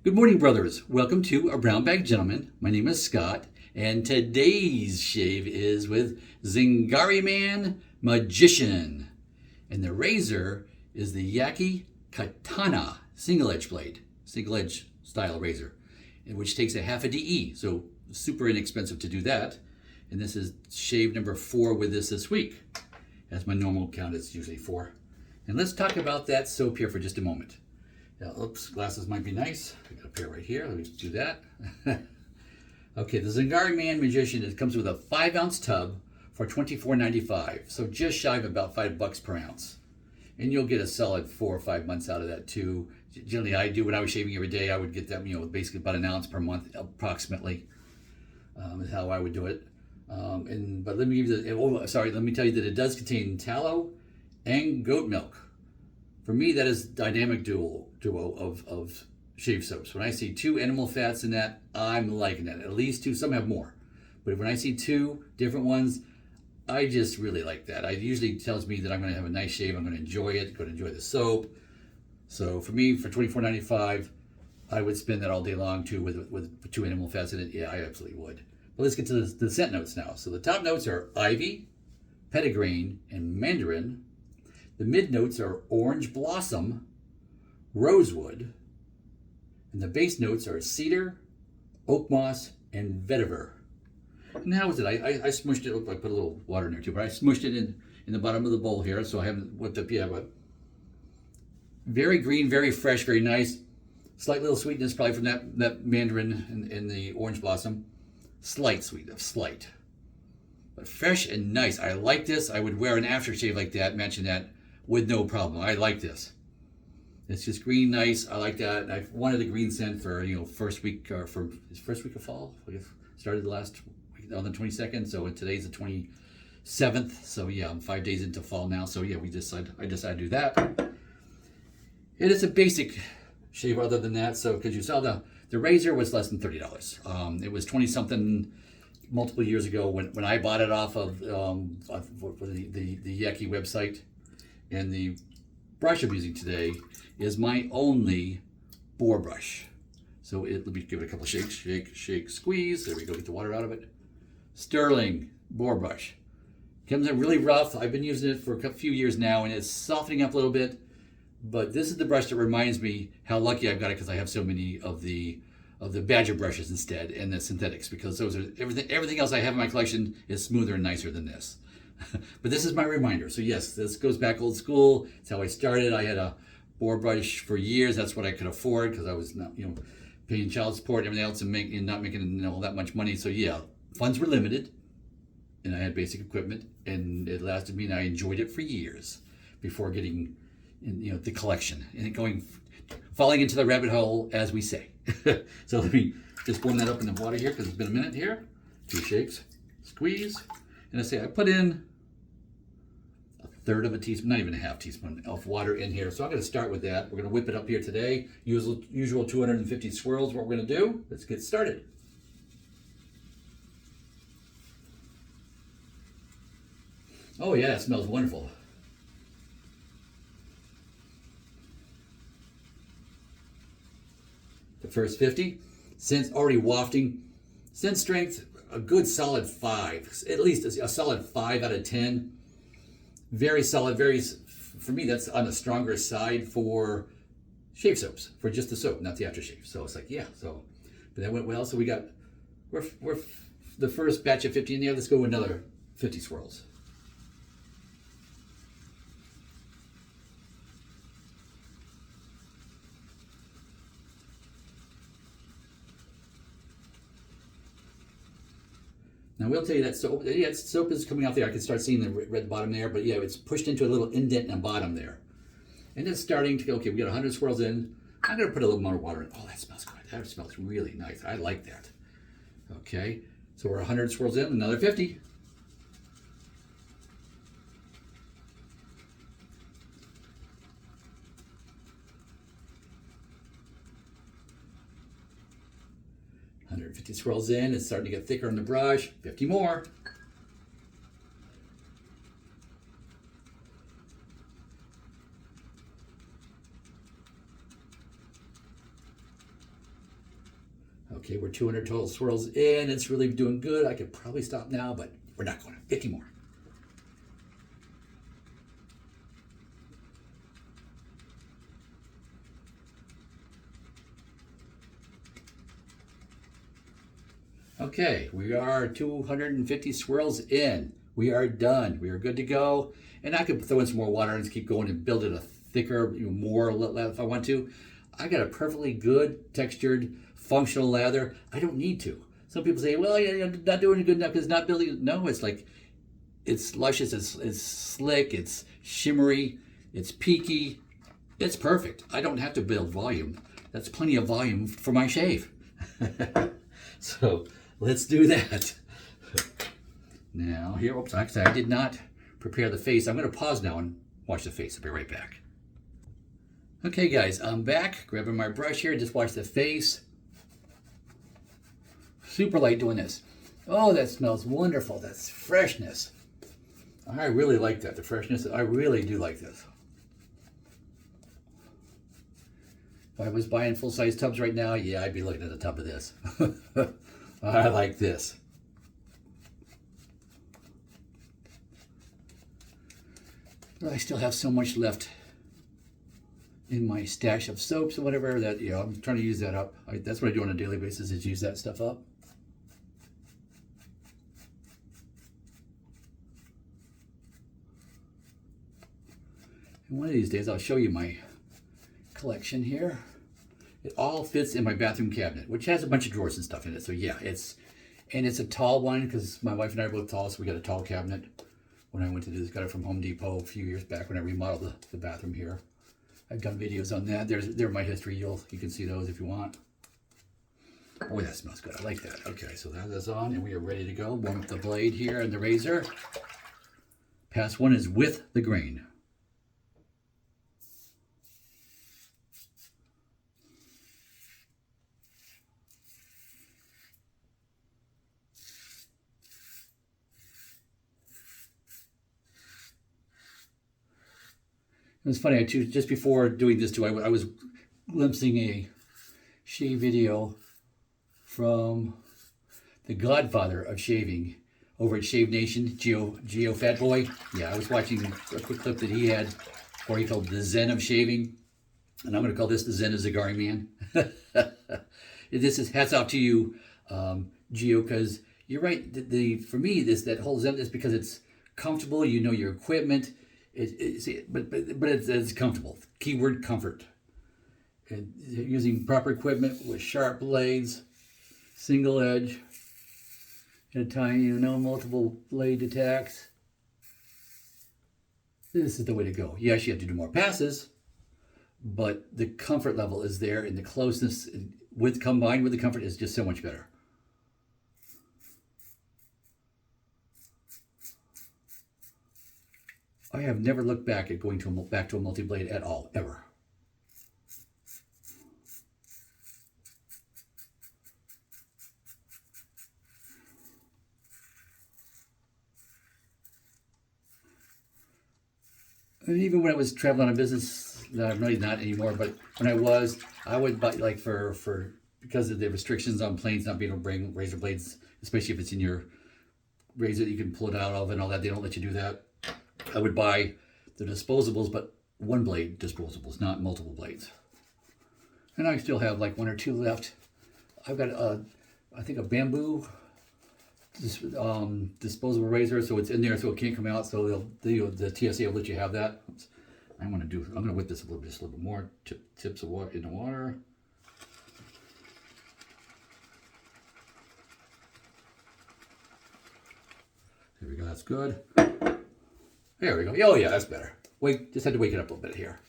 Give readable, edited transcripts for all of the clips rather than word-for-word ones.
Good morning, brothers. Welcome to A Brown Bag Gentleman. My name is Scott, and today's shave is with Zingari Man Magician. And the razor is the Yaqi Katana single edge blade, single edge style razor, which takes a half a DE, so super inexpensive to do that. And this is shave number 4 with this week. As my normal count is usually 4. And let's talk about that soap here for just a moment. Now, oops, glasses might be nice. I got a pair right here. Let me do that. Okay, the Zingari Man Magician, it comes with a 5-ounce tub for $24.95. So just shy of about $5 per ounce. And you'll get a solid 4 or 5 months out of that too. Generally, I do when I was shaving every day. I would get that, basically about an ounce per month, approximately, is how I would do it. But let me give you let me tell you that it does contain tallow and goat milk. For me, that is dynamic duo of shave soaps. When I see 2 animal fats in that, I'm liking that. At least 2, some have more. But when I see 2 different ones, I just really like that. It usually tells me that I'm going to have a nice shave. I'm going to enjoy it, going to enjoy the soap. So for me, for $24.95, I would spend that all day long too with 2 animal fats in it. Yeah, I absolutely would. But let's get to the scent notes now. So the top notes are ivy, petitgrain, and mandarin. The mid notes are orange blossom, rosewood, and the base notes are cedar, oak moss, and vetiver. And how is it? I smushed it. I put a little water in there too, but I smushed it in the bottom of the bowl here, so I haven't whipped up yet. But very green, very fresh, very nice. Slight little sweetness probably from that mandarin and the orange blossom. Slight sweetness, slight. But fresh and nice. I like this. I would wear an aftershave like that, matching that with no problem. I like this. It's just green, nice. I like that. And I wanted a green scent for first week of fall. I guess started the last week on the 22nd. So today's the 27th. So yeah, I'm 5 days into fall now. So yeah, I decided to do that. It is a basic shave other than that. So because you saw the razor was less than $30. It was 20 something multiple years ago when I bought it off of the Yaqi website. And the brush I'm using today is my only boar brush. So let me give it a couple shakes. Shake, shake, squeeze. There we go. Get the water out of it. Sterling boar brush. Comes in really rough. I've been using it for a few years now, and it's softening up a little bit. But this is the brush that reminds me how lucky I've got it because I have so many of the Badger brushes instead and the synthetics, because those are everything else I have in my collection is smoother and nicer than this. But this is my reminder. So yes, this goes back old school. It's how I started. I had a boar brush for years. That's what I could afford because I was not, paying child support and everything else and not making all that much money. So yeah, funds were limited, and I had basic equipment, and it lasted me, and I enjoyed it for years before getting, the collection and falling into the rabbit hole, as we say. So let me just warm that up in the water here because it's been a minute here. 2 shakes, squeeze, and I put in a 1/3 of a teaspoon, not even a half teaspoon of water in here. So I'm going to start with that. We're going to whip it up here today. Usual 250 swirls. What we're going to do? Let's get started. Oh yeah, it smells wonderful. The first 50, scent already wafting. Scent strength, a good solid 5, at least a solid 5 out of 10. Very solid, for me, that's on the stronger side for shave soaps, for just the soap, not the aftershave. So it's like, yeah, but that went well. So we're the first batch of 50 in there. Let's go another 50 swirls. Now, we'll tell you that soap, soap is coming off there. I can start seeing the red bottom there, but yeah, it's pushed into a little indent in the bottom there. And it's starting to go, okay, we got 100 swirls in. I'm going to put a little more water in. Oh, that smells good. That smells really nice. I like that. Okay, so we're 100 swirls in, another 50. $150 swirls in. It's starting to get thicker on the brush. 50 more. Okay, we're 200 total swirls in. It's really doing good. I could probably stop now, but we're not going to. 50 more. Okay, we are 250 swirls in. We are done. We are good to go. And I could throw in some more water and just keep going and build it a thicker, more if I want to. I got a perfectly good, textured, functional lather. I don't need to. Some people say, well, you're not doing good enough because it's not building. No, it's like, it's luscious, it's slick, it's shimmery, it's peaky. It's perfect. I don't have to build volume. That's plenty of volume for my shave. So let's do that. Now here, oops, actually I did not prepare the face. I'm going to pause now and wash the face. I'll be right back. Okay guys, I'm back. Grabbing my brush here, just wash the face. Super light doing this. Oh, that smells wonderful. That's freshness. I really like that, the freshness. I really do like this. If I was buying full-size tubs right now, yeah, I'd be looking at the tub of this. I like this. But I still have so much left in my stash of soaps or whatever that, I'm trying to use that up. That's what I do on a daily basis, is use that stuff up. And one of these days I'll show you my collection here. It all fits in my bathroom cabinet, which has a bunch of drawers and stuff in it. So yeah, it's a tall one because my wife and I are both tall, so we got a tall cabinet. When I went to do this, got it from Home Depot a few years back when I remodeled the bathroom here. I've done videos on that. They're my history. You can see those if you want. Oh, that smells good. I like that. Okay, so that is on, and we are ready to go. Warm up the blade here and the razor. Pass one is with the grain. It was funny, just before doing this too, I was glimpsing a shave video from the godfather of shaving over at Shave Nation, Geo Fatboy. Yeah, I was watching a quick clip that he had where he called the Zen of shaving. And I'm going to call this the Zen of Zingari Man. This is hats off to you, Geo, because you're right. For me, that whole Zen is because it's comfortable. You know your equipment. But it's comfortable. Keyword comfort. And using proper equipment with sharp blades, single edge, at a time, no multiple blade attacks. This is the way to go. Yes, you have to do more passes, but the comfort level is there, and the closeness combined with the comfort is just so much better. I have never looked back at going back to a multi-blade at all, ever. And even when I was traveling on business, I'm really not anymore, but when I would buy, like because of the restrictions on planes not being able to bring razor blades, especially if it's in your razor that you can pull it out of and all that, they don't let you do that. I would buy the disposables, but one blade disposables, not multiple blades. And I still have like one or two left. I've got I think a bamboo disposable razor, so it's in there, so it can't come out. So the TSA will let you have that. I'm gonna whip this just a little bit more. Tips of water in the water. There we go. That's good. There we go. Oh yeah, that's better. Just had to wake it up a little bit here.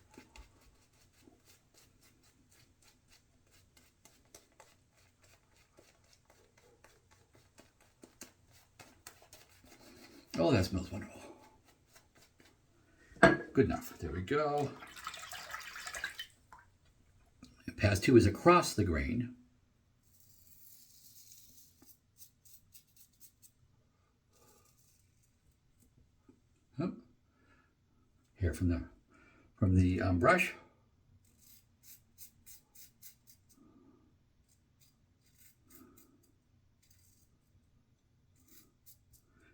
Oh, that smells wonderful. Good enough. There we go. And pass 2 is across the grain. Oh. Here from the brush.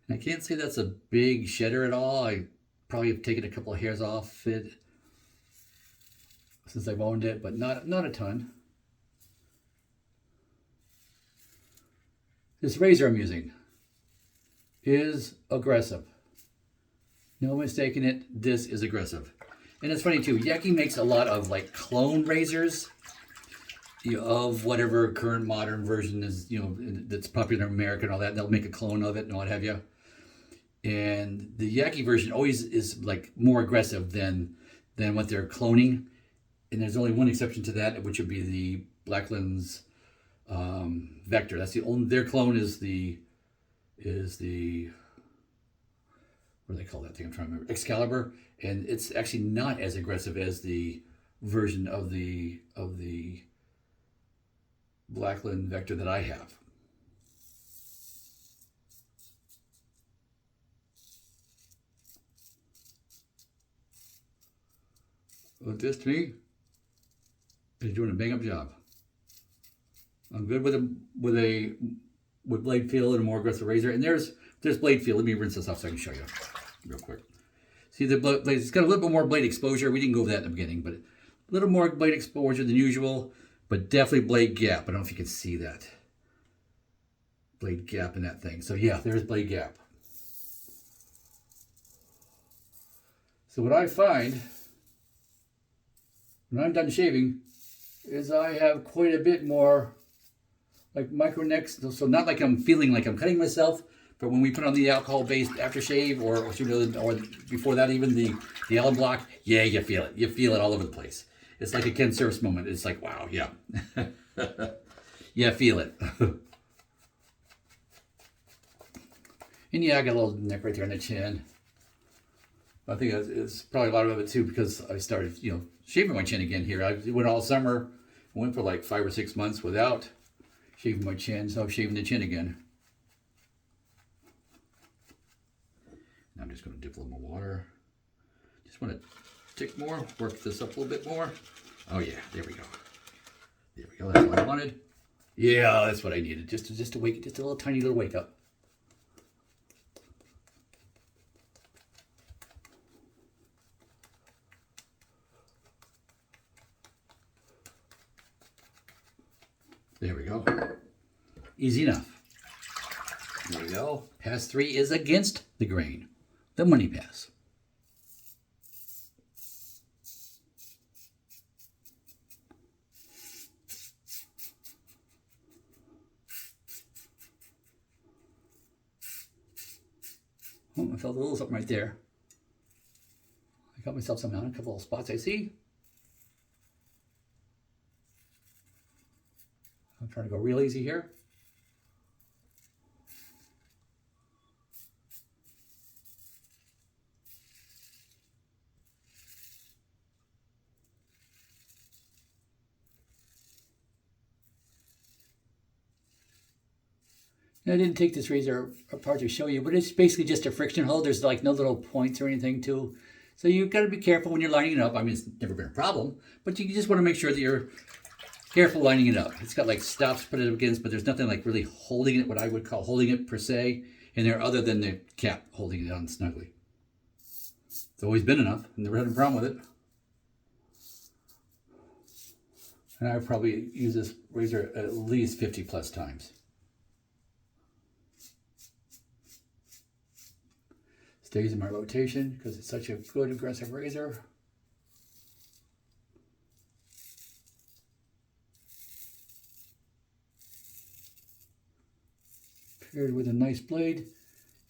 And I can't say that's a big shedder at all. I probably have taken a couple of hairs off it since I've owned it, but not a ton. This razor I'm using is aggressive. No mistaking it, this is aggressive. And it's funny too, Yaqi makes a lot of like clone razors, you know, of whatever current modern version is, you know, that's popular in America and all that. They'll make a clone of it and what have you. And the Yaqi version always is like more aggressive than what they're cloning. And there's only one exception to that, which would be the Blacklands Vector. That's the only, their clone is the what do they call that thing? I'm trying to remember. Excalibur, and it's actually not as aggressive as the version of the Blackland Vector that I have. But this to me is doing a bang up job. I'm good with blade feel and a more aggressive razor. And there's blade feel. Let me rinse this off so I can show you real quick. See the blade, it's got a little bit more blade exposure. We didn't go over that in the beginning, but a little more blade exposure than usual, but definitely blade gap. I don't know if you can see that. Blade gap in that thing. So yeah, there's blade gap. So what I find when I'm done shaving is I have quite a bit more like micro necks. So not like I'm feeling like I'm cutting myself, but when we put on the alcohol-based aftershave or before that even the alum block, yeah, you feel it. You feel it all over the place. It's like a Ken Surfs moment. It's like, wow, yeah. Yeah, feel it. And yeah, I got a little neck right there on the chin. I think it's probably a lot of it too because I started, you know, shaving my chin again here. I went all summer, went for like 5 or 6 months without shaving my chin, so I'm shaving the chin again. Now I'm just going to dip a little more water. Just want to tick more, work this up a little bit more. Oh yeah, there we go. There we go. That's what I wanted. Yeah, that's what I needed. Just to wake, just a little tiny little wake up. There we go. Easy enough. There we go. Pass 3 is against the grain. The money pass. Oh, I felt a little something right there. I got myself somehow in a couple of spots I see. I'm trying to go real easy here. And I didn't take this razor apart to show you, but it's basically just a friction hold. There's like no little points or anything too. So you've got to be careful when you're lining it up. I mean, it's never been a problem, but you just want to make sure that you're careful lining it up. It's got like stops put it against, but there's nothing like really holding it, what I would call holding it per se, in there other than the cap holding it on snugly. It's always been enough. I've never had a problem with it. And I've probably used this razor at least 50 plus times. Stays in my rotation because it's such a good aggressive razor. Paired with a nice blade.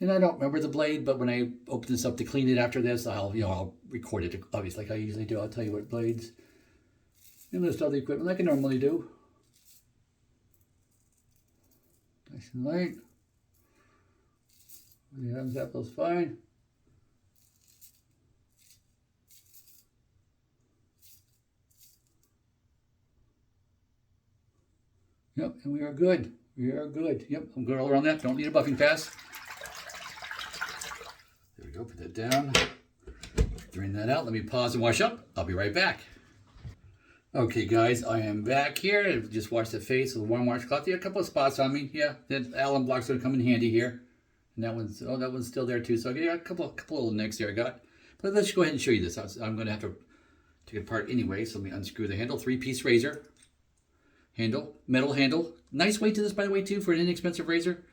And I don't remember the blade, but when I open this up to clean it after this, I'll record it, obviously, like I usually do. I'll tell you what blades and list all the equipment like I normally do. Nice and light. The Adam's apple's fine. Yep, and we are good. We are good. Yep, I'm good all around that. Don't need a buffing pass. There we go. Put that down. Drain that out. Let me pause and wash up. I'll be right back. Okay, guys, I am back here. I just washed the face with a warm washcloth. Yeah, a couple of spots on me. Yeah, that alum block's going to come in handy here. And that one's still there too. So I got a couple little nicks there I got. But let's go ahead and show you this. I'm going to have to take it apart anyway. So let me unscrew the handle. 3-piece razor handle, metal handle. Nice weight to this, by the way, too, for an inexpensive razor.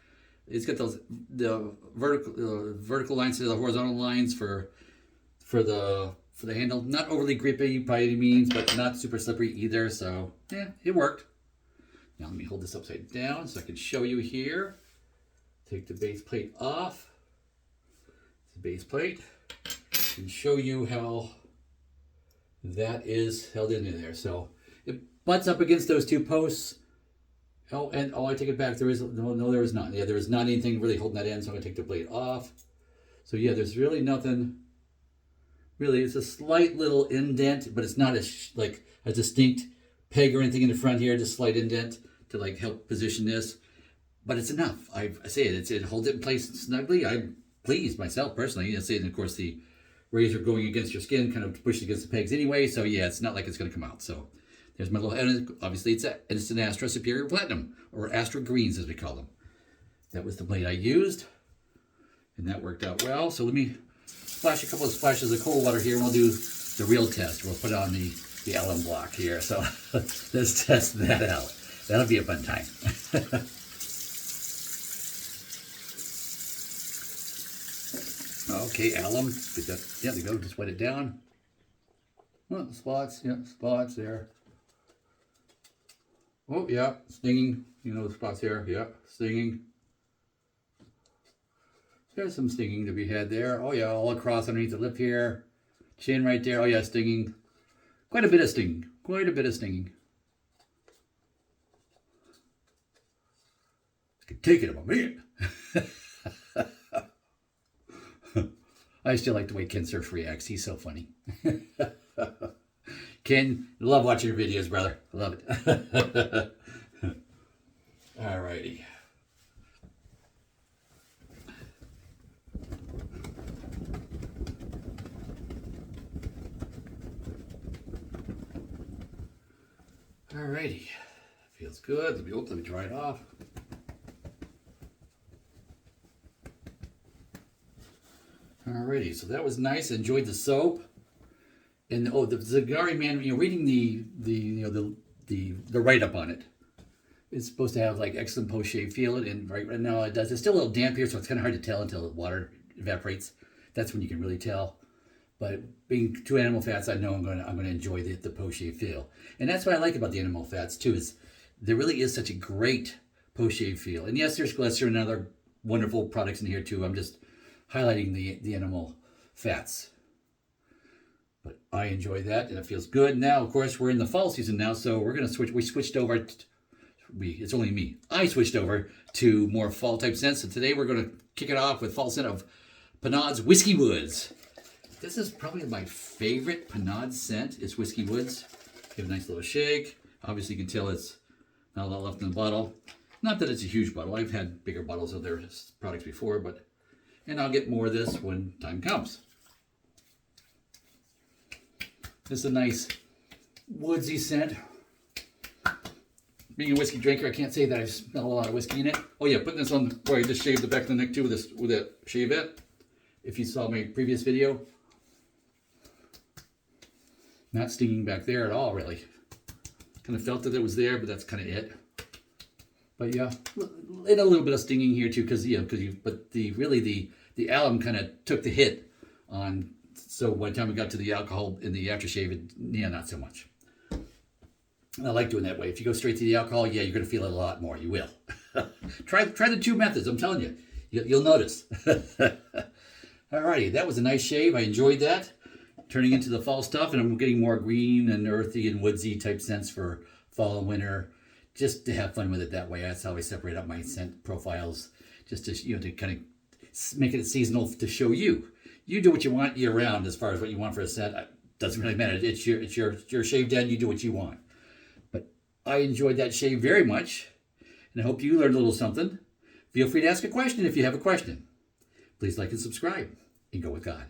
It's got the vertical lines to the horizontal lines for the handle. Not overly grippy by any means, but not super slippery either. So yeah, it worked. Now let me hold this upside down so I can show you here. Take the base plate off. It's the base plate. And show you how that is held in there. So it butts up against those two posts. Oh, and I take it back. There is no, there is not. Yeah, there is not anything really holding that in. So I'm gonna take the blade off. So yeah, there's really nothing. Really, it's a slight little indent, but it's not like a distinct peg or anything in the front here. Just slight indent to like help position this. But it's enough. I say it holds it in place snugly. I'm pleased myself personally. I say, and of course the razor going against your skin kind of pushes against the pegs anyway. So yeah, it's not like it's going to come out. So there's my little, and obviously it's an Asyra Superior Platinum, or Asyra Greens as we call them. That was the blade I used, and that worked out well. So let me splash a couple of splashes of cold water here, and we'll do the real test. We'll put on the alum block here. So let's test that out. That'll be a fun time. Okay, alum. Yeah, there you go. Just wet it down. Oh, spots. Yeah, spots there. Oh, yeah, stinging. You know the spots there. Yeah, stinging. There's some stinging to be had there. Oh, yeah, all across underneath the lip here. Chin right there. Oh, yeah, stinging. Quite a bit of stinging. Quite a bit of stinging. Take it, I'm a man. I still like the way Ken Surf reacts. He's so funny. Ken, love watching your videos, brother. Love it. Alrighty. Alrighty. Feels good. Let me dry it off. Alrighty, so that was nice. Enjoyed the soap, and oh, the Zingari man. You know, reading the write up on it, it's supposed to have like excellent post shave feel, and right now it does. It's still a little damp here, so it's kind of hard to tell until the water evaporates. That's when you can really tell. But being 2 animal fats, I know I'm going to enjoy the post shave feel, and that's what I like about the animal fats too. Is there really is such a great post shave feel, and yes, there's glycerin and other wonderful products in here too. I'm just highlighting the animal fats, but I enjoy that and it feels good. Now of course we're in the fall season now, so we're gonna switch. We switched over it's only me. I switched over to more fall type scents, so today we're gonna kick it off with fall scent of Pinauds Whiskey Woods. This is probably my favorite Pinauds scent. It's Whiskey Woods. Give a nice little shake. Obviously you can tell it's not a lot left in the bottle. Not that it's a huge bottle. I've had bigger bottles of their products before, and I'll get more of this when time comes. This is a nice woodsy scent. Being a whiskey drinker, I can't say that I smell a lot of whiskey in it. Oh yeah, putting this on where I just shaved the back of the neck too with that shavette. If you saw my previous video. Not stinging back there at all, really. Kind of felt that it was there, but that's kind of it. But yeah, and a little bit of stinging here too, but the alum kind of took the hit on. So by the time we got to the alcohol in the aftershave, not so much. And I like doing that way. If you go straight to the alcohol, yeah, you're going to feel it a lot more. You will. Try the 2 methods. I'm telling you, you'll notice. Alrighty, that was a nice shave. I enjoyed that. Turning into the fall stuff, and I'm getting more green and earthy and woodsy type scents for fall and winter. Just to have fun with it that way. That's how I separate up my scent profiles, just to to kind of make it seasonal to show you. You do what you want year round as far as what you want for a scent. Doesn't really matter. It's your shave den. You do what you want. But I enjoyed that shave very much, and I hope you learned a little something. Feel free to ask a question if you have a question. Please like and subscribe, and go with God.